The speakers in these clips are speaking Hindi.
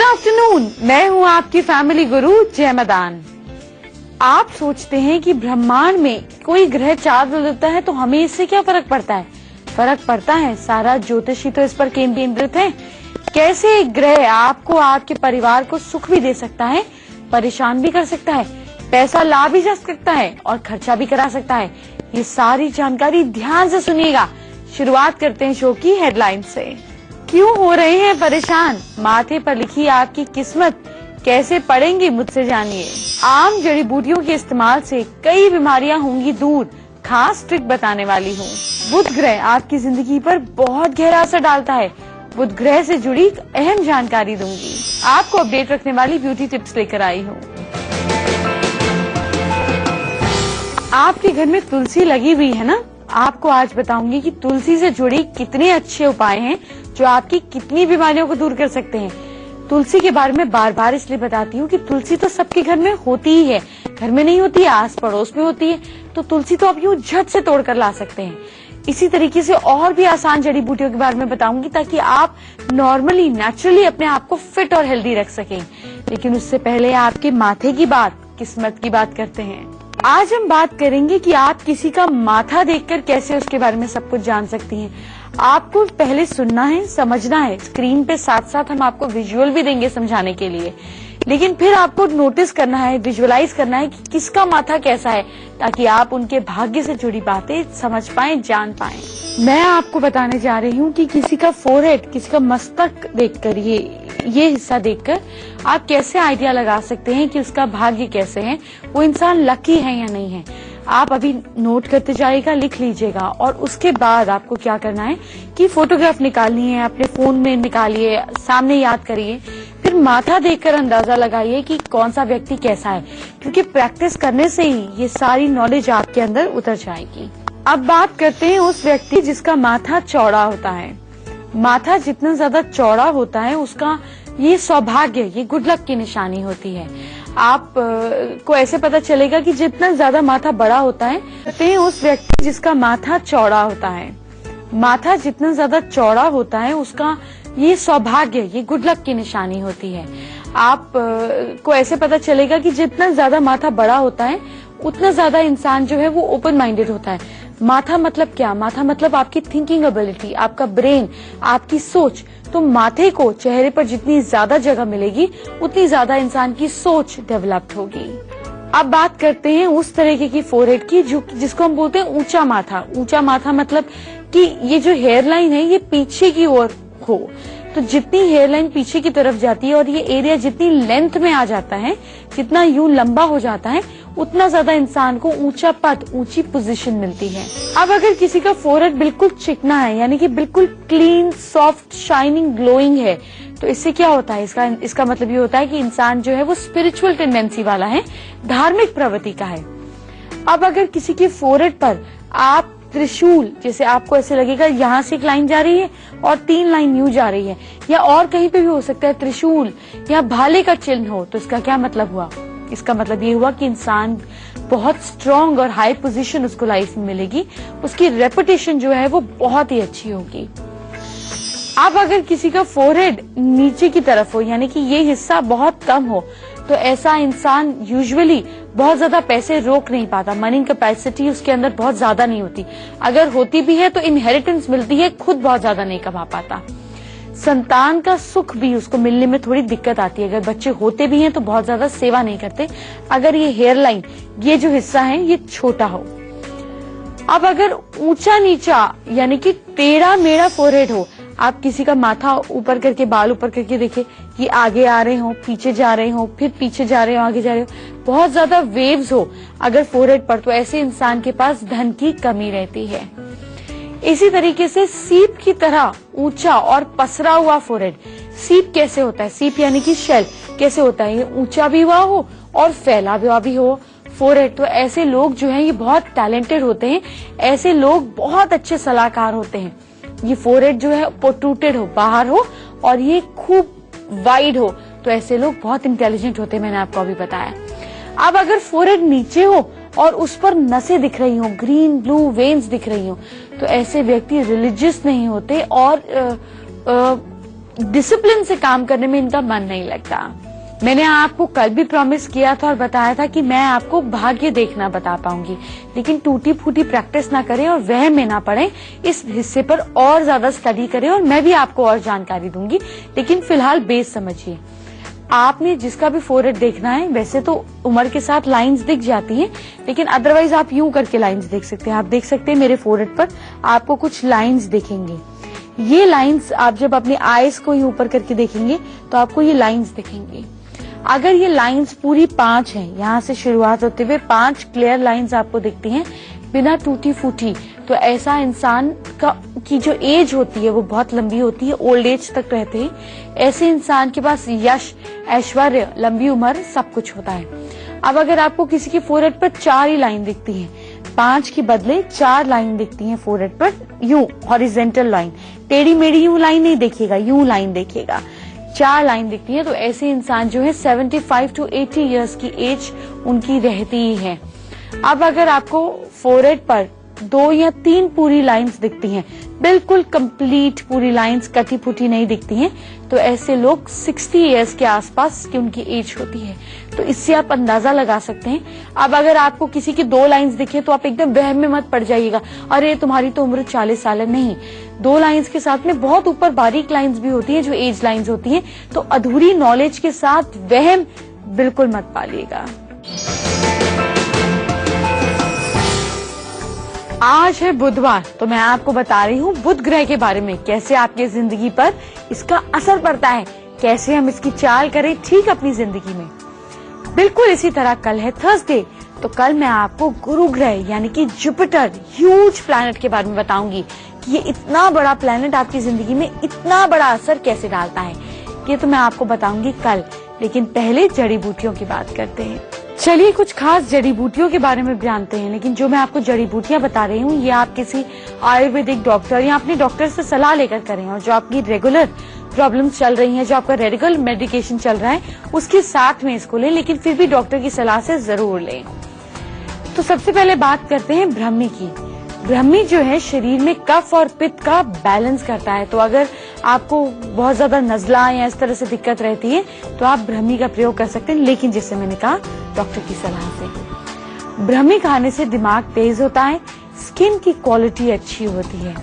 आफ्टरनून, मैं हूँ आपकी फैमिली गुरु जय मदान। आप सोचते हैं कि ब्रह्मांड में कोई ग्रह चार्ज होता है तो हमें इससे क्या फर्क पड़ता है? फर्क पड़ता है, सारा ज्योतिषी तो इस पर केंद्रित है। कैसे एक ग्रह आपको, आपके परिवार को सुख भी दे सकता है, परेशान भी कर सकता है, पैसा ला भी जा सकता है और खर्चा भी करा सकता है। ये सारी जानकारी ध्यान से सुनिएगा। शुरुआत करते हैं शो की हेडलाइन से। क्यों हो रहे हैं परेशान? माथे पर लिखी आपकी किस्मत कैसे पड़ेंगी, मुझसे जानिए। आम जड़ी बूटियों के इस्तेमाल से कई बीमारियां होंगी दूर, खास ट्रिक बताने वाली हूँ। बुध ग्रह आपकी जिंदगी पर बहुत गहरा असर डालता है। बुध ग्रह से जुड़ी अहम जानकारी दूंगी। आपको अपडेट रखने वाली ब्यूटी टिप्स लेकर आई हूँ। आपके घर में तुलसी लगी हुई है ना? आपको आज बताऊंगी कि तुलसी से जुड़ी कितने अच्छे उपाय हैं जो आपकी कितनी बीमारियों को दूर कर सकते हैं। तुलसी के बारे में बार बार इसलिए बताती हूँ कि तुलसी तो सबके घर में होती ही है, घर में नहीं होती है, आस पड़ोस में होती है। तो तुलसी तो आप यूँ झट से तोड़ कर ला सकते हैं। इसी तरीके से और भी आसान जड़ी बूटियों के बारे में बताऊंगी ताकि आप नॉर्मली, नेचुरली अपने आप को फिट और हेल्दी रख सकें। लेकिन उससे पहले आपके माथे की बात, किस्मत की बात करते हैं। आज हम बात करेंगे कि आप किसी का माथा देखकर कैसे उसके बारे में सब कुछ जान सकती हैं। आपको पहले सुनना है, समझना है। स्क्रीन पे साथ साथ हम आपको विजुअल भी देंगे समझाने के लिए, लेकिन फिर आपको नोटिस करना है, विजुअलाइज करना है कि किसका माथा कैसा है, ताकि आप उनके भाग्य से जुड़ी बातें समझ पाएं, जान पाएं। मैं आपको बताने जा रही हूँ कि किसी का फोरहेड, किसी का मस्तक देखकर, ये हिस्सा देखकर आप कैसे आइडिया लगा सकते हैं कि उसका भाग्य कैसे है, वो इंसान लकी है या नहीं है। आप अभी नोट करते जाइएगा, लिख लीजिएगा और उसके बाद आपको क्या करना है कि फोटोग्राफ निकालनी है, अपने फोन में निकालिए, सामने याद करिए, फिर माथा देखकर अंदाजा लगाइए कि कौन सा व्यक्ति कैसा है, क्योंकि प्रैक्टिस करने से ही ये सारी नॉलेज आपके अंदर उतर जाएगी। अब बात करते हैं उस व्यक्ति जिसका माथा चौड़ा होता है। माथा जितना ज्यादा चौड़ा होता है उसका ये सौभाग्य, ये गुड लक की निशानी होती है। आप को ऐसे पता चलेगा कि जितना ज्यादा माथा बड़ा होता है, कहते हैं उस व्यक्ति जिसका माथा चौड़ा होता है। माथा जितना ज्यादा चौड़ा होता है उसका ये सौभाग्य, ये गुड लक की निशानी होती है। आप को ऐसे पता चलेगा कि जितना ज्यादा माथा बड़ा होता है उतना ज्यादा इंसान जो है वो ओपन माइंडेड होता है। माथा मतलब क्या? माथा मतलब आपकी थिंकिंग एबिलिटी, आपका ब्रेन, आपकी सोच। तो माथे को चेहरे पर जितनी ज्यादा जगह मिलेगी उतनी ज्यादा इंसान की सोच डेवलप्ड होगी। अब बात करते हैं उस तरीके की फोरहेड की जिसको हम बोलते हैं ऊंचा माथा। ऊंचा माथा मतलब कि ये जो हेयर लाइन है ये पीछे की ओर हो। तो जितनी हेयर लाइन पीछे की तरफ जाती है और ये एरिया जितनी लेंथ में आ जाता है, जितना यूं लंबा हो जाता है, उतना ज्यादा इंसान को ऊंचा पद, ऊंची पोजीशन मिलती है। अब अगर किसी का फोरहेड बिल्कुल चिकना है, यानी कि बिल्कुल क्लीन, सॉफ्ट, शाइनिंग, ग्लोइंग है, तो इससे क्या होता है? इसका मतलब ये होता है कि इंसान जो है वो स्पिरिचुअल टेंडेंसी वाला है, धार्मिक प्रवृत्ति का है। अब अगर किसी के फोरहेड पर आप त्रिशूल, जैसे आपको ऐसे लगेगा यहाँ से एक लाइन जा रही है और 3 लाइन यूं जा रही है, या और कहीं पे भी हो सकता है त्रिशूल या भाले का चिन्ह हो, तो इसका क्या मतलब हुआ? इसका मतलब ये हुआ कि इंसान बहुत स्ट्रॉन्ग और हाई पोजीशन उसको लाइफ में मिलेगी, उसकी रेपुटेशन जो है वो बहुत ही अच्छी होगी। अब अगर किसी का फोरहेड नीचे की तरफ हो, यानी कि ये हिस्सा बहुत कम हो, तो ऐसा इंसान यूजुअली बहुत ज्यादा पैसे रोक नहीं पाता। मनी कैपेसिटी उसके अंदर बहुत ज्यादा नहीं होती। अगर होती भी है तो इनहेरिटेंस मिलती है, खुद बहुत ज्यादा नहीं कमा पाता। संतान का सुख भी उसको मिलने में थोड़ी दिक्कत आती है। अगर बच्चे होते भी हैं तो बहुत ज्यादा सेवा नहीं करते, अगर ये हेयर लाइन, ये जो हिस्सा है ये छोटा हो। अब अगर ऊंचा नीचा यानी कि टेढ़ा मेढ़ा फोरहेड हो, आप किसी का माथा ऊपर करके, बाल ऊपर करके देखे, ये आगे आ रहे हो, पीछे जा रहे हो, फिर पीछे जा रहे हो, आगे जा रहे हो, बहुत ज्यादा वेव्स हो अगर फोरहेड पर, तो ऐसे इंसान के पास धन की कमी रहती है। इसी तरीके से सीप की तरह ऊंचा और पसरा हुआ फोरहेड। सीप कैसे होता है? सीप यानी कि शेल कैसे होता है? ये ऊंचा भी हुआ हो और फैला हुआ भी हो फोरहेड। तो ऐसे लोग जो हैं ये बहुत टैलेंटेड होते हैं, ऐसे लोग बहुत अच्छे सलाहकार होते हैं। ये फोरहेड जो है प्रोट्रूटेड हो, बाहर हो, और ये खूब वाइड हो, तो ऐसे लोग बहुत इंटेलिजेंट होते हैं, मैंने आपको अभी बताया। अब अगर फोरहेड नीचे हो और उस पर नसें दिख रही हो, ग्रीन ब्लू वेन्स दिख रही हो, तो ऐसे व्यक्ति रिलीजियस नहीं होते और डिसिप्लिन से काम करने में इनका मन नहीं लगता। मैंने आपको कल भी प्रॉमिस किया था और बताया था कि मैं आपको भाग्य देखना बता पाऊंगी, लेकिन टूटी फूटी प्रैक्टिस ना करें और वहम में ना पड़े। इस हिस्से पर और ज्यादा स्टडी करें और मैं भी आपको और जानकारी दूंगी, लेकिन फिलहाल बेस समझिए। आपने जिसका भी फोरहेड देखना है, वैसे तो उम्र के साथ लाइंस दिख जाती हैं, लेकिन अदरवाइज आप यूं करके लाइंस देख सकते हैं। आप देख सकते हैं मेरे फोरहेड पर आपको कुछ लाइंस दिखेंगे। ये लाइंस आप जब अपने आईज को यूं ऊपर करके देखेंगे तो आपको ये लाइंस दिखेंगे। अगर ये लाइंस पूरी 5 हैं, यहाँ से शुरुआत होते हुए 5 क्लियर लाइंस आपको दिखती हैं बिना टूटी फूटी, तो ऐसा इंसान की जो एज होती है वो बहुत लंबी होती है, ओल्ड एज तक रहते हैं। ऐसे इंसान के पास यश, ऐश्वर्य, लंबी उम्र सब कुछ होता है। अब अगर आपको किसी की फोरहेड पर 4 ही लाइन दिखती है, 5 की बदले 4 लाइन दिखती हैं फोरहेड पर, यूं हॉरिजेंटल लाइन, टेढ़ी मेढ़ी यूं लाइन नहीं देखिएगा, यूं लाइन देखिएगा, 4 लाइन दिखती है, तो ऐसे इंसान जो है 75 to 80 इयर्स की एज उनकी रहती ही है। अब अगर आपको फोरहेड पर 2 या 3 पूरी लाइंस दिखती हैं, बिल्कुल कंप्लीट पूरी लाइंस कटी फूटी नहीं दिखती हैं, तो ऐसे लोग 60 इयर्स के आसपास की उनकी एज होती है। तो इससे आप अंदाजा लगा सकते हैं। अब अगर आपको किसी की 2 लाइंस दिखे तो आप एकदम वहम में मत पड़ जाइएगा, अरे तुम्हारी तो उम्र 40 साल है। नहीं, 2 लाइंस के साथ में बहुत ऊपर बारीक लाइंस भी होती हैं जो एज लाइंस होती हैं। तो अधूरी नॉलेज के साथ वहम बिल्कुल मत पालिएगा। आज है बुधवार, तो मैं आपको बता रही हूँ बुध ग्रह के बारे में, कैसे आपकी जिंदगी पर इसका असर पड़ता है, कैसे हम इसकी चाल करें ठीक अपनी जिंदगी में। बिल्कुल इसी तरह कल है थर्सडे, तो कल मैं आपको गुरु ग्रह यानी कि जुपिटर, ह्यूज प्लैनेट के बारे में बताऊंगी कि ये इतना बड़ा प्लैनेट आपकी जिंदगी में इतना बड़ा असर कैसे डालता है। ये तो मैं आपको बताऊंगी कल, लेकिन पहले जड़ी बूटियों की बात करते हैं। चलिए कुछ खास जड़ी बूटियों के बारे में जानते हैं। लेकिन जो मैं आपको जड़ी बूटियां बता रही हूँ ये आप किसी आयुर्वेदिक डॉक्टर या अपने डॉक्टर से सलाह लेकर करें, और जो आपकी रेगुलर प्रॉब्लम्स चल रही हैं, जो आपका रेडिकल मेडिकेशन चल रहा है, उसके साथ में इसको लें, लेकिन फिर भी डॉक्टर की सलाह से जरूर लें। तो सबसे पहले बात करते हैं ब्राह्मी की। ब्राह्मी जो है शरीर में कफ और पित्त का बैलेंस करता है। तो अगर आपको बहुत ज्यादा नजला या इस तरह से दिक्कत रहती है तो आप ब्राह्मी का प्रयोग कर सकते हैं, लेकिन जैसे मैंने कहा डॉक्टर की सलाह से। ब्राह्मी खाने से दिमाग तेज होता है, स्किन की क्वालिटी अच्छी होती है।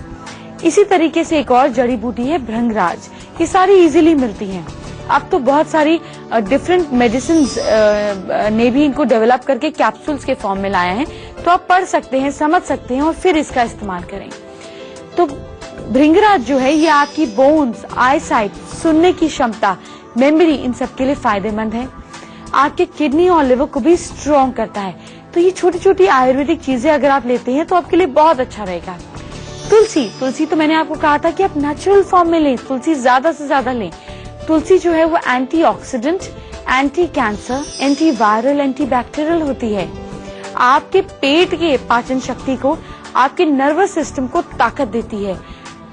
इसी तरीके से एक और जड़ी बूटी है भृंगराज। ये सारी इजीली मिलती हैं। अब तो बहुत सारी डिफरेंट मेडिसिन ने भी इनको डेवलप करके कैप्सूल्स के फॉर्म में लाया है, तो आप पढ़ सकते हैं, समझ सकते हैं और फिर इसका इस्तेमाल करें। तो भृंगराज जो है ये आपकी बोन्स, आई साइट, सुनने की क्षमता, मेमोरी, इन सब के लिए फायदेमंद है। आपके किडनी और लिवर को भी स्ट्रॉन्ग करता है। तो ये छोटी छोटी आयुर्वेदिक चीजें अगर आप लेते हैं तो आपके लिए बहुत अच्छा रहेगा। तुलसी तो मैंने आपको कहा था कि आप नेचुरल फॉर्म में लें, तुलसी ज्यादा से ज्यादा लें। तुलसी जो है वो antioxidant, anti cancer, anti viral, anti bacterial होती है। आपके पेट के पाचन शक्ति को, आपके नर्वस सिस्टम को ताकत देती है।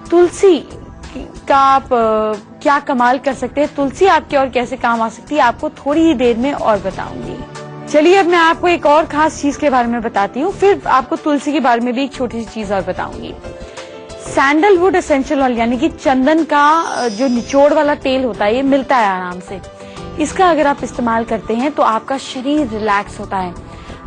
तुलसी का आप क्या कमाल कर सकते हैं, तुलसी आपके और कैसे काम आ सकती है, आपको थोड़ी ही देर में और बताऊंगी। चलिए अब मैं आपको एक और खास चीज के बारे में बताती हूँ, फिर आपको तुलसी के बारे में भी एक छोटी सी चीज और बताऊंगी। सैंडलवुड एसेंशियल ऑयल यानी कि चंदन का जो निचोड़ वाला तेल होता है, ये मिलता है आराम से। इसका अगर आप इस्तेमाल करते हैं तो आपका शरीर रिलैक्स होता है,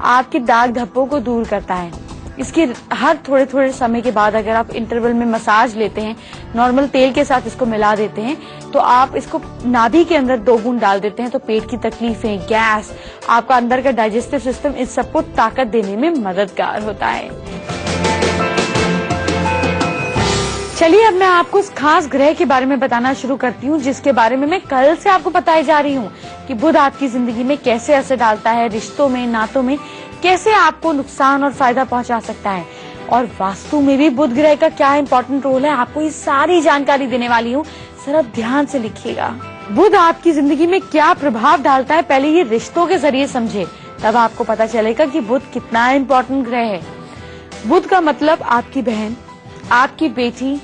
आपके दाग धब्बों को दूर करता है। इसके हर थोड़े थोड़े समय के बाद अगर आप इंटरवल में मसाज लेते हैं, नॉर्मल तेल के साथ इसको मिला देते हैं, तो आप इसको नाभि के अंदर 2 बूंद डाल देते हैं, तो पेट की तकलीफें, गैस, आपका अंदर का डाइजेस्टिव सिस्टम, इस सबको ताकत देने में मददगार होता है। चलिए अब मैं आपको उस खास ग्रह के बारे में बताना शुरू करती हूँ जिसके बारे में मैं कल से आपको बताई जा रही हूँ कि बुध आपकी जिंदगी में कैसे असर डालता है, रिश्तों में, नातों में कैसे आपको नुकसान और फायदा पहुंचा सकता है, और वास्तु में भी बुध ग्रह का क्या इंपॉर्टेंट रोल है, आपको ये सारी जानकारी देने वाली हूँ। जरा ध्यान से लिखिएगा। बुध आपकी जिंदगी में क्या प्रभाव डालता है, पहले ये रिश्तों के जरिए समझे, तब आपको पता चलेगा कि बुध कितना इंपॉर्टेंट ग्रह है। बुध का मतलब आपकी बहन, आपकी बेटी,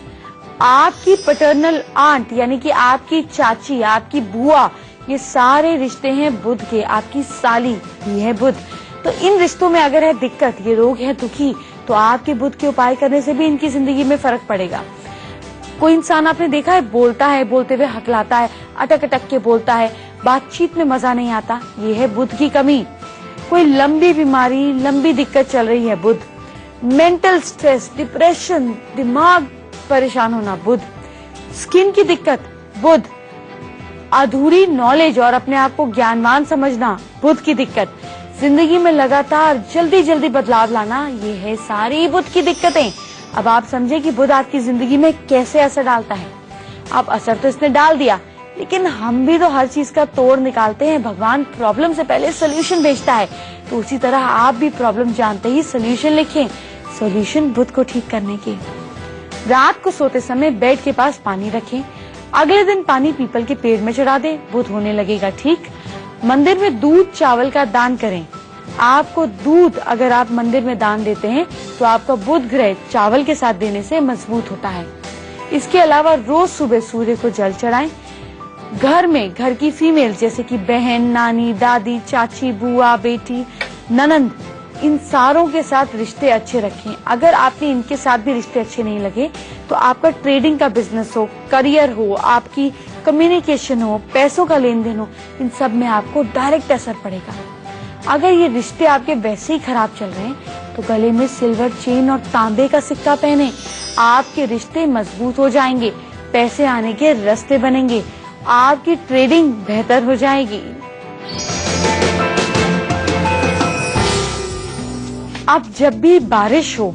आपकी पैटर्नल आंट यानी कि आपकी चाची, आपकी बुआ, ये सारे रिश्ते हैं बुध के। आपकी साली भी है बुध। तो इन रिश्तों में अगर है दिक्कत, ये रोग है दुखी, तो आपके बुध के उपाय करने से भी इनकी जिंदगी में फर्क पड़ेगा। कोई इंसान आपने देखा है बोलता है, बोलते हुए हकलाता है, अटक अटक के बोलता है, बातचीत में मजा नहीं आता, ये है बुध की कमी। कोई लंबी बीमारी, लंबी दिक्कत चल रही है, बुध। मेंटल स्ट्रेस, डिप्रेशन, दिमाग परेशान होना, बुध। स्किन की दिक्कत, बुध। अधूरी नॉलेज और अपने आप को ज्ञानवान समझना, बुध की दिक्कत। जिंदगी में लगातार जल्दी जल्दी बदलाव लाना, ये है सारी बुध की दिक्कतें। अब आप समझे कि बुध आपकी जिंदगी में कैसे असर डालता है। अब असर तो इसने डाल दिया, लेकिन हम भी तो हर चीज का तोड़ निकालते हैं। भगवान प्रॉब्लम से पहले सोल्यूशन भेजता है, तो उसी तरह आप भी प्रॉब्लम जानते ही सोल्यूशन लिखें। सोल्यूशन बुध को ठीक करने के। रात को सोते समय बेड के पास पानी रखें। अगले दिन पानी पीपल के पेड़ में चढ़ा दें, बुध होने लगेगा ठीक। मंदिर में दूध चावल का दान करें। आपको दूध अगर आप मंदिर में दान देते हैं तो आपका बुध ग्रह चावल के साथ देने से मजबूत होता है। इसके अलावा रोज सुबह सूर्य को जल चढ़ाएं। घर में घर की फीमेल जैसे कि बहन, नानी, दादी, चाची, बुआ, बेटी, ननंद, इन सारों के साथ रिश्ते अच्छे रखें। अगर आपने इनके साथ भी रिश्ते अच्छे नहीं लगे तो आपका ट्रेडिंग का बिजनेस हो, करियर हो, आपकी कम्युनिकेशन हो, पैसों का लेन देन हो, इन सब में आपको डायरेक्ट असर पड़ेगा। अगर ये रिश्ते आपके वैसे ही खराब चल रहे हैं तो गले में सिल्वर चेन और तांबे का सिक्का पहने। आपके रिश्ते मजबूत हो जाएंगे, पैसे आने के रास्ते बनेंगे, आपकी ट्रेडिंग बेहतर हो जाएगी। अब जब भी बारिश हो,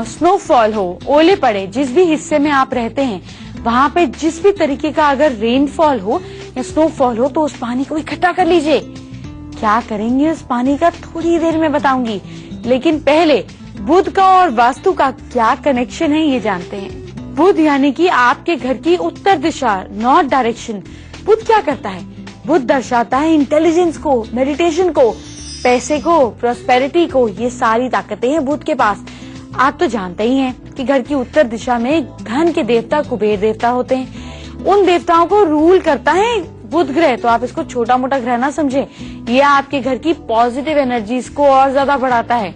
स्नोफॉल हो, ओले पड़े, जिस भी हिस्से में आप रहते हैं वहां पे जिस भी तरीके का अगर रेनफॉल हो या स्नोफॉल हो तो उस पानी को इकट्ठा कर लीजिए। क्या करेंगे उस पानी का थोड़ी देर में बताऊंगी, लेकिन पहले बुध का और वास्तु का क्या कनेक्शन है ये जानते हैं। बुध यानी कि आपके घर की उत्तर दिशा, नॉर्थ डायरेक्शन। बुध क्या करता है? बुध दर्शाता है इंटेलिजेंस को, मेडिटेशन को, पैसे को, प्रोस्पेरिटी को। ये सारी ताकतें हैं बुध के पास। आप तो जानते ही हैं कि घर की उत्तर दिशा में धन के देवता कुबेर देवता होते हैं। उन देवताओं को रूल करता है बुध ग्रह, तो आप इसको छोटा मोटा ग्रह ना समझे। ये आपके घर की पॉजिटिव एनर्जीज को और ज्यादा बढ़ाता है।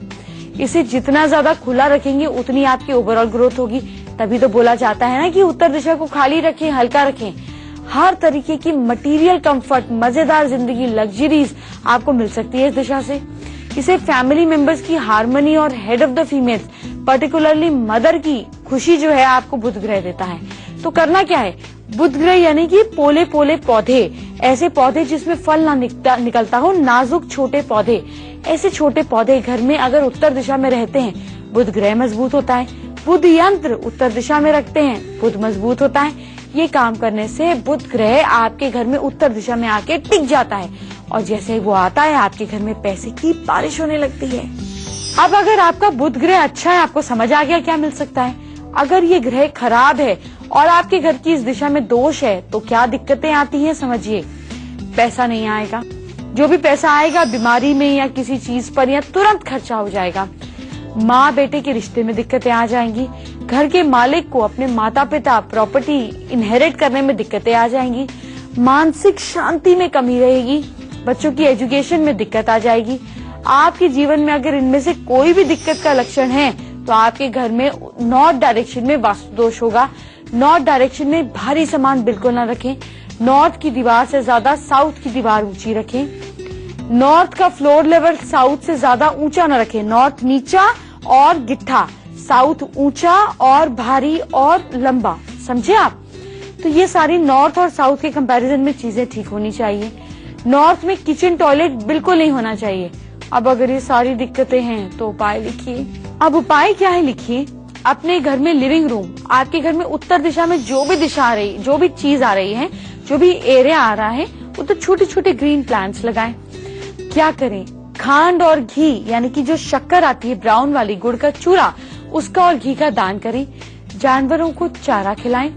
इसे जितना ज्यादा खुला रखेंगे उतनी आपकी ओवरऑल ग्रोथ होगी। तभी तो बोला जाता है ना कि उत्तर दिशा को खाली रखें, हल्का रखें। हर तरीके की मटेरियल कंफर्ट, मजेदार जिंदगी, लग्जरीज आपको मिल सकती है इस दिशा से। इसे फैमिली मेंबर्स की हार्मनी और head of the females, particularly mother की खुशी जो है आपको बुध ग्रह देता है। तो करना क्या है? बुध ग्रह यानी कि पोले पोले पौधे, ऐसे पौधे जिसमें फल ना निकलता हो, नाजुक छोटे पौधे, ऐसे छोटे पौधे घर में अगर उत्तर दिशा में रहते हैं बुध ग्रह मजबूत होता है। बुध यंत्र उत्तर दिशा में रखते हैं, बुध मजबूत होता है। ये काम करने से बुध ग्रह आपके घर में उत्तर दिशा में आके टिक जाता है और जैसे ही वो आता है आपके घर में पैसे की बारिश होने लगती है। अब अगर आपका बुध ग्रह अच्छा है, आपको समझ आ गया क्या मिल सकता है। अगर ये ग्रह खराब है और आपके घर की इस दिशा में दोष है तो क्या दिक्कतें आती हैं समझिए। पैसा नहीं आएगा, जो भी पैसा आएगा बीमारी में या किसी चीज पर या तुरंत खर्चा हो जाएगा। माँ बेटे के रिश्ते में दिक्कतें आ जाएंगी। घर के मालिक को अपने माता पिता, प्रॉपर्टी इनहेरिट करने में दिक्कतें आ जाएंगी। मानसिक शांति में कमी रहेगी। बच्चों की एजुकेशन में दिक्कत आ जाएगी। आपके जीवन में अगर इनमें से कोई भी दिक्कत का लक्षण है तो आपके घर में नॉर्थ डायरेक्शन में वास्तु दोष होगा। नॉर्थ डायरेक्शन में भारी सामान बिल्कुल न रखें। नॉर्थ की दीवार से ज्यादा साउथ की दीवार ऊंची रखें। नॉर्थ का फ्लोर लेवल साउथ से ज्यादा ऊंचा न रखें। नॉर्थ नीचा और गिट्ठा, साउथ ऊंचा और भारी और लंबा, समझे आप। तो ये सारी नॉर्थ और साउथ के कंपैरिजन में चीजें ठीक होनी चाहिए। नॉर्थ में किचन टॉयलेट बिल्कुल नहीं होना चाहिए। अब अगर ये सारी दिक्कतें हैं तो उपाय लिखिए। अब उपाय क्या है लिखिए। अपने घर में लिविंग रूम, आपके घर में उत्तर दिशा में जो भी दिशा आ रही, जो भी चीज आ रही है, जो भी एरिया आ रहा है, वो तो छोटे छोटे ग्रीन प्लांट्स लगाएं। क्या करें? खांड और घी यानी कि जो शक्कर आती है ब्राउन वाली, गुड़ का चूरा, उसका और घी का दान करें। जानवरों को चारा खिलाएं।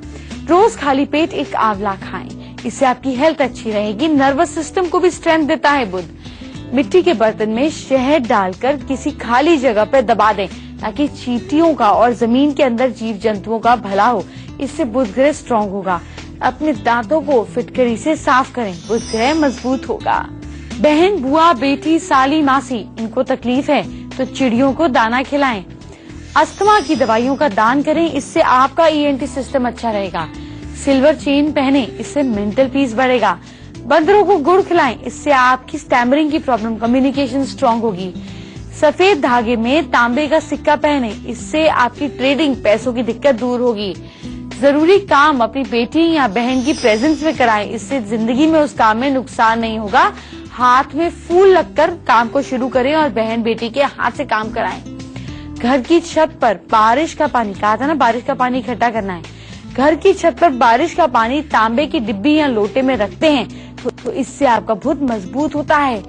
रोज खाली पेट एक आंवला खाएं। इससे आपकी हेल्थ अच्छी रहेगी। नर्वस सिस्टम को भी स्ट्रेंथ देता है बुध। मिट्टी के बर्तन में शहद डालकर किसी खाली जगह पर दबा दें ताकि चींटियों का और जमीन के अंदर जीव जंतुओं का भला हो। इससे बुध ग्रह स्ट्रॉन्ग होगा। अपने दांतों को फिटकरी से साफ करें, बुध ग्रह मजबूत होगा। बहन, बुआ, बेटी, साली, मासी, इनको तकलीफ है तो चिड़ियों को दाना खिलाएं। अस्थमा की दवाइयों का दान करें, इससे आपका ENT सिस्टम अच्छा रहेगा। सिल्वर चेन पहने, इससे मेंटल पीस बढ़ेगा। बंदरों को गुड़ खिलाएं, इससे आपकी स्टैमरिंग की प्रॉब्लम, कम्युनिकेशन स्ट्रांग होगी। सफेद धागे में तांबे का सिक्का पहने, इससे आपकी ट्रेडिंग, पैसों की दिक्कत दूर होगी। जरूरी काम अपनी बेटी या बहन की प्रेजेंस में कराएं, इससे जिंदगी में उस काम में नुकसान नहीं होगा। हाथ में फूल लगकर काम को शुरू करें और बहन बेटी के हाथ से काम कराएं। घर की छत पर बारिश का पानी, कहा था ना बारिश का पानी इकट्ठा करना है, घर की छत पर बारिश का पानी तांबे की डिब्बी या लोटे में रखते हैं तो इससे आपका बुध मजबूत होता है।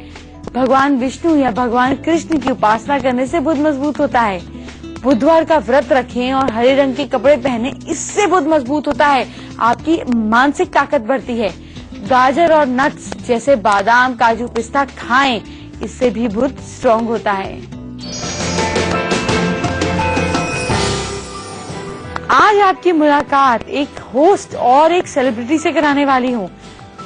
भगवान विष्णु या भगवान कृष्ण की उपासना करने से बुध मजबूत होता है। बुधवार का व्रत रखें और हरे रंग के कपड़े पहने, इससे बुध मजबूत होता है, आपकी मानसिक ताकत बढ़ती है। गाजर और नट्स जैसे बादाम, काजू, पिस्ता खाएं, इससे भी बुध स्ट्रांग होता है। आज आपकी मुलाकात एक होस्ट और एक सेलिब्रिटी से कराने वाली हूँ।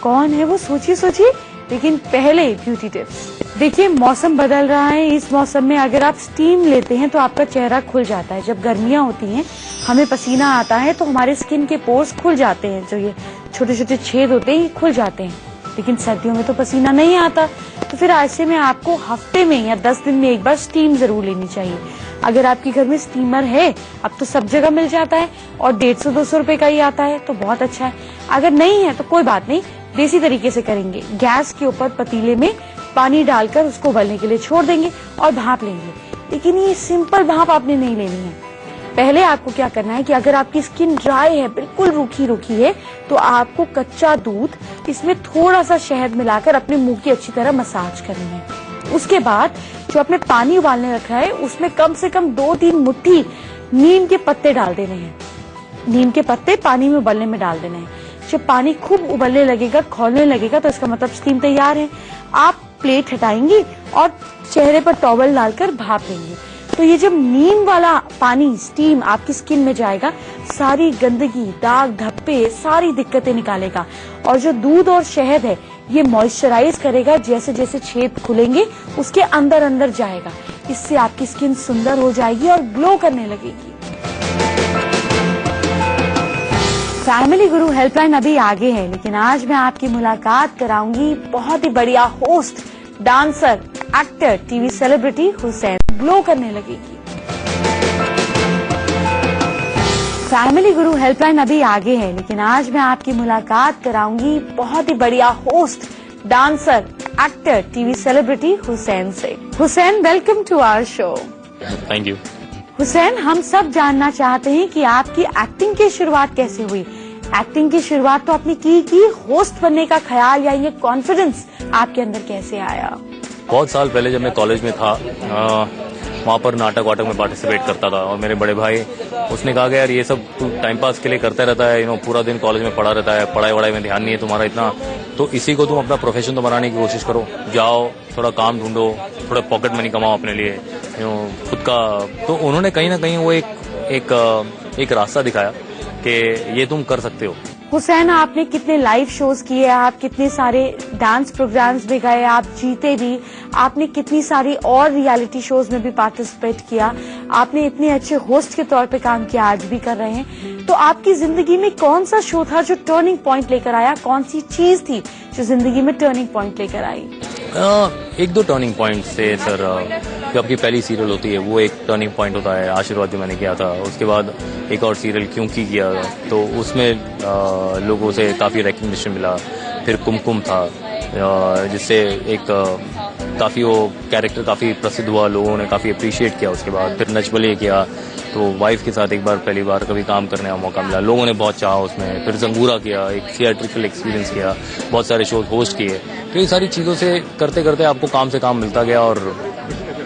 कौन है वो, सोचिए सोचिए, लेकिन पहले ब्यूटी टिप्स। देखिए, मौसम बदल रहा है। इस मौसम में अगर आप स्टीम लेते हैं तो आपका चेहरा खुल जाता है। जब गर्मियां होती हैं, हमें पसीना आता है तो हमारे स्किन के पोर्स खुल जाते हैं, जो ये छोटे छोटे छेद होते हैं ये खुल जाते हैं। लेकिन सर्दियों में तो पसीना नहीं आता, तो फिर ऐसे में आपको हफ्ते में या 10 दिन में एक बार स्टीम जरूर लेनी चाहिए। अगर आपके घर में स्टीमर है, अब तो सब जगह मिल जाता है और 150-200 रुपए का ही आता है, तो बहुत अच्छा है। अगर नहीं है तो कोई बात नहीं, देसी तरीके से करेंगे। गैस के ऊपर पतीले में पानी डालकर उसको उबलने के लिए छोड़ देंगे और भाप लेंगे। लेकिन ये सिंपल भाप आपने नहीं लेनी है। पहले आपको क्या करना है कि अगर आपकी स्किन ड्राई है, बिल्कुल रूखी रूखी है, तो आपको कच्चा दूध, इसमें थोड़ा सा शहद मिलाकर अपने मुंह की अच्छी तरह मसाज करनी है। उसके बाद जो आपने पानी उबालने रखा है उसमें कम से कम 2-3 मुट्ठी नीम के पत्ते डाल देने हैं। नीम के पत्ते पानी में उबलने में डाल देने हैं। जब पानी खूब उबलने लगेगा, खौलने लगेगा, तो इसका मतलब स्टीम तैयार है। आप प्लेट हटाएंगी और चेहरे पर टॉवल डालकर भाप लेंगे। तो ये जब नीम वाला पानी, स्टीम आपकी स्किन में जाएगा, सारी गंदगी, दाग, धब्बे, सारी दिक्कतें निकालेगा। और जो दूध और शहद है ये मॉइस्चराइज करेगा, जैसे जैसे छेद खुलेंगे उसके अंदर अंदर जाएगा। इससे आपकी स्किन सुंदर हो जाएगी और ग्लो करने लगेगी। फैमिली गुरु हेल्पलाइन अभी आगे है, लेकिन आज मैं आपकी मुलाकात कराऊंगी बहुत ही बढ़िया host, dancer, actor, TV celebrity Hussain. Glow करने लगेगी। फैमिली गुरु हेल्पलाइन अभी आगे है, लेकिन आज मैं आपकी मुलाकात कराऊंगी बहुत ही बढ़िया host, dancer, actor, TV celebrity Hussain से। Hussain, welcome to our show. Thank you. Hussain, हम सब जानना चाहते हैं कि आपकी एक्टिंग की शुरुआत कैसे हुई। एक्टिंग की शुरुआत तो आपने की होस्ट बनने का ख्याल या ये कॉन्फिडेंस आपके अंदर कैसे आया? बहुत साल पहले जब मैं कॉलेज में था, वहाँ पर नाटक वाटक में पार्टिसिपेट करता था और मेरे बड़े भाई, उसने कहा कि यार ये सब तू टाइम पास के लिए करता रहता है, पूरा दिन कॉलेज में पढ़ा रहता है, पढ़ाई वढ़ाई में ध्यान नहीं है तुम्हारा इतना, तो इसी को तुम अपना प्रोफेशन तो बनाने की कोशिश करो, जाओ थोड़ा काम ढूंढो, थोड़ा पॉकेट मनी कमाओ अपने लिए, खुद का। तो उन्होंने कहीं ना कहीं वो एक रास्ता दिखाया कि ये तुम कर सकते हो। हुसैन, आपने कितने लाइव शोज किए, आप कितने सारे डांस प्रोग्राम्स में गए, आप जीते भी, आपने कितनी सारी और रियलिटी शोज में भी पार्टिसिपेट किया, आपने इतने अच्छे होस्ट के तौर पे काम किया, आज भी कर रहे हैं। तो आपकी जिंदगी में कौन सा शो था जो टर्निंग पॉइंट लेकर आया? कौन सी चीज थी जो जिंदगी में टर्निंग पॉइंट लेकर आई? 1-2 टर्निंग पॉइंट से सर, जो आपकी पहली सीरियल होती है वो एक टर्निंग पॉइंट होता है, आशीर्वाद जो मैंने किया था। उसके बाद एक और सीरियल क्योंकि किया, तो उसमें लोगों से काफ़ी रिकग्निशन मिला। फिर कुमकुम था, जिससे एक काफ़ी वो कैरेक्टर काफ़ी प्रसिद्ध हुआ, लोगों ने काफ़ी अप्रिशिएट किया। उसके बाद फिर नच बलिए किया, तो वाइफ के साथ एक बार पहली बार कभी काम करने का मौका मिला, लोगों ने बहुत चाहा उसमें। फिर जंगूरा किया, एक थिएट्रिकल एक्सपीरियंस किया, बहुत सारे शोज होस्ट किए। तो ये सारी चीज़ों से करते करते आपको काम से काम मिलता गया और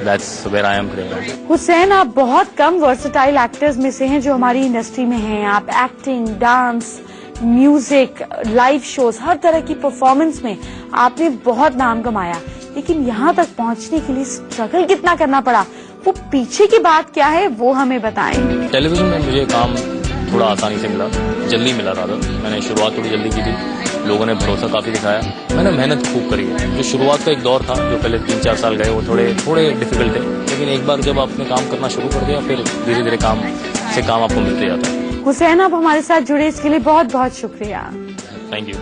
that's where I am today. Hussain, आप बहुत कम वर्सेटाइल एक्टर्स में से हैं जो हमारी इंडस्ट्री में हैं। आप acting, dance, music, live shows, हर तरह की परफॉर्मेंस में आपने बहुत नाम कमाया, लेकिन यहाँ तक पहुँचने के लिए स्ट्रगल कितना करना पड़ा, वो पीछे की बात क्या है वो हमें बताएं। टेलीविजन में मुझे काम थोड़ा आसानी से मिला, जल्दी मिला था। मैंने शुरुआत थोड़ी जल्दी की थी, लोगों ने भरोसा काफ़ी दिखाया, मैंने मेहनत खूब करी है। जो शुरुआत का एक दौर था, जो पहले 3-4 साल गए, वो थोड़े डिफिकल्ट थे, लेकिन एक बार जब आपने काम करना शुरू कर दिया, फिर धीरे धीरे काम आपको मिलते जाता है। हुसैन, आप हमारे साथ जुड़े इसके लिए बहुत बहुत शुक्रिया। Thank you.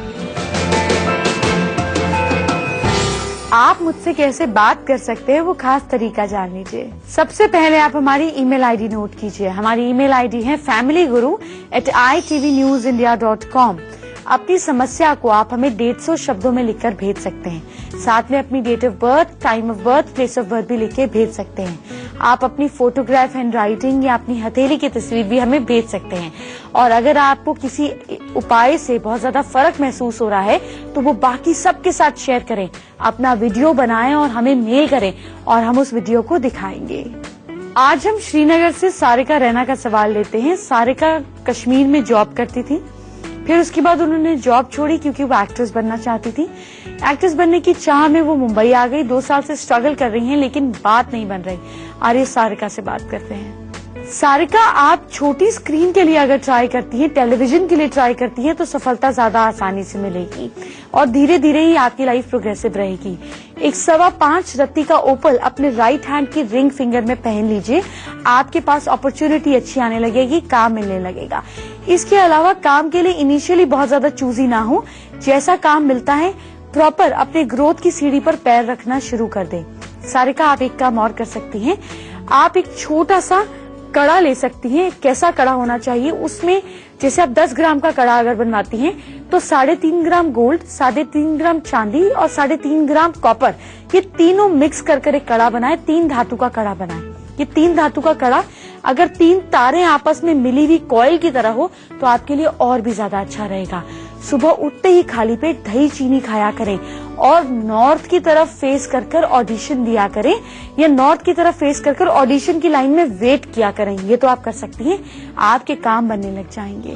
आप मुझसे कैसे बात कर सकते हैं वो खास तरीका जान लीजिए। सबसे पहले आप हमारी ईमेल आईडी नोट कीजिए। हमारी ईमेल आईडी है familyguru@itvnewsindia.com। अपनी समस्या को आप हमें 150 शब्दों में लिखकर भेज सकते हैं। साथ में अपनी date of birth, time of birth, place of birth भी लिख के भेज सकते हैं। आप अपनी फोटोग्राफ, हैंड राइटिंग या अपनी हथेली की तस्वीर भी हमें भेज सकते हैं। और अगर आपको किसी उपाय से बहुत ज्यादा फर्क महसूस हो रहा है तो वो बाकी सबके साथ शेयर करें, अपना वीडियो बनाएं और हमें मेल करें और हम उस वीडियो को दिखाएंगे। आज हम श्रीनगर से सारिका रैना का सवाल लेते हैं। सारिका कश्मीर में जॉब करती थी, फिर उसके बाद उन्होंने जॉब छोड़ी क्योंकि वो एक्ट्रेस बनना चाहती थी। एक्ट्रेस बनने की चाह में वो मुंबई आ गई। 2 साल से स्ट्रगल कर रही हैं लेकिन बात नहीं बन रही। आइए सारिका से बात करते हैं। सारिका, आप छोटी स्क्रीन के लिए अगर ट्राई करती हैं, टेलीविजन के लिए ट्राई करती हैं तो सफलता ज्यादा आसानी से मिलेगी और धीरे धीरे ही आपकी लाइफ प्रोग्रेसिव रहेगी। एक 5.25 रत्ती का ओपल अपने राइट हैंड की रिंग फिंगर में पहन लीजिए। आपके पास अपॉर्चुनिटी अच्छी आने लगेगी, काम मिलने लगेगा। इसके अलावा काम के लिए इनिशियली बहुत ज्यादा चूजी ना हो। जैसा काम मिलता है प्रॉपर अपने ग्रोथ की सीढ़ी पर पैर रखना शुरू कर दें। सारिका, आप एक काम और कर सकती हैं। आप एक छोटा सा कड़ा ले सकती हैं। कैसा कड़ा होना चाहिए, उसमें जैसे आप 10 ग्राम का कड़ा अगर बनवाती हैं तो 3.5 ग्राम गोल्ड, 3.5 ग्राम चांदी और 3.5 ग्राम कॉपर, ये तीनों मिक्स कर एक कड़ा बनाए। 3 धातु का कड़ा बनाए। ये 3 धातु का कड़ा अगर 3 तारें आपस में मिली हुई कॉइल की तरह हो तो आपके लिए और भी ज्यादा अच्छा रहेगा। सुबह उठते ही खाली पेट दही चीनी खाया करें और नॉर्थ की तरफ फेस कर ऑडिशन दिया करें या नॉर्थ की तरफ फेस कर ऑडिशन की लाइन में वेट किया करें। ये तो आप कर सकती हैं, आपके काम बनने लग जाएंगे।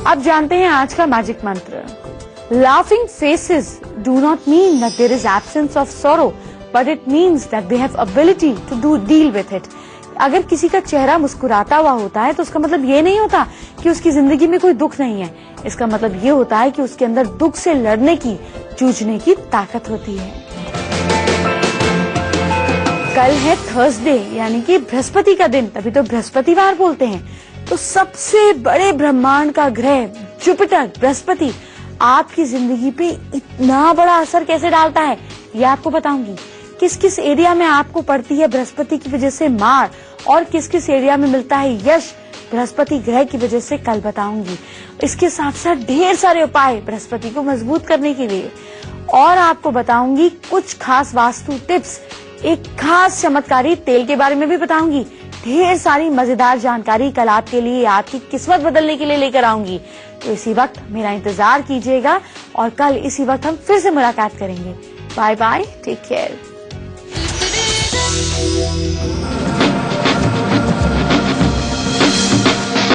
अब जानते हैं आज का मैजिक मंत्र। Laughing faces do not mean that there is absence of sorrow, but it means that they have ability to deal with it. अगर किसी का चेहरा मुस्कुराता हुआ होता है तो उसका मतलब ये नहीं होता कि उसकी जिंदगी में कोई दुख नहीं है। इसका मतलब ये होता है कि उसके अंदर दुख से लड़ने की, जूझने की ताकत होती है। कल है थर्सडे यानी कि बृहस्पति का दिन, तभी तो बृहस्पतिवार बोलते हैं। तो सबसे बड़े ब्रह्मांड का ग्रह जुपिटर, बृहस्पति, आपकी जिंदगी पे इतना बड़ा असर कैसे डालता है ये आपको बताऊंगी। किस किस एरिया में आपको पड़ती है बृहस्पति की वजह से मार और किस किस एरिया में मिलता है यश बृहस्पति ग्रह की वजह से कल बताऊंगी। इसके साथ साथ ढेर सारे उपाय बृहस्पति को मजबूत करने के लिए और आपको बताऊंगी कुछ खास वास्तु टिप्स, एक खास चमत्कारी तेल के बारे में भी बताऊंगी। ढेर सारी मजेदार जानकारी कल आपके लिए, आपकी किस्मत बदलने के लिए लेकर आऊंगी। तो इसी वक्त मेरा इंतजार कीजिएगा और कल इसी वक्त हम फिर से मुलाकात करेंगे। Bye bye, take care.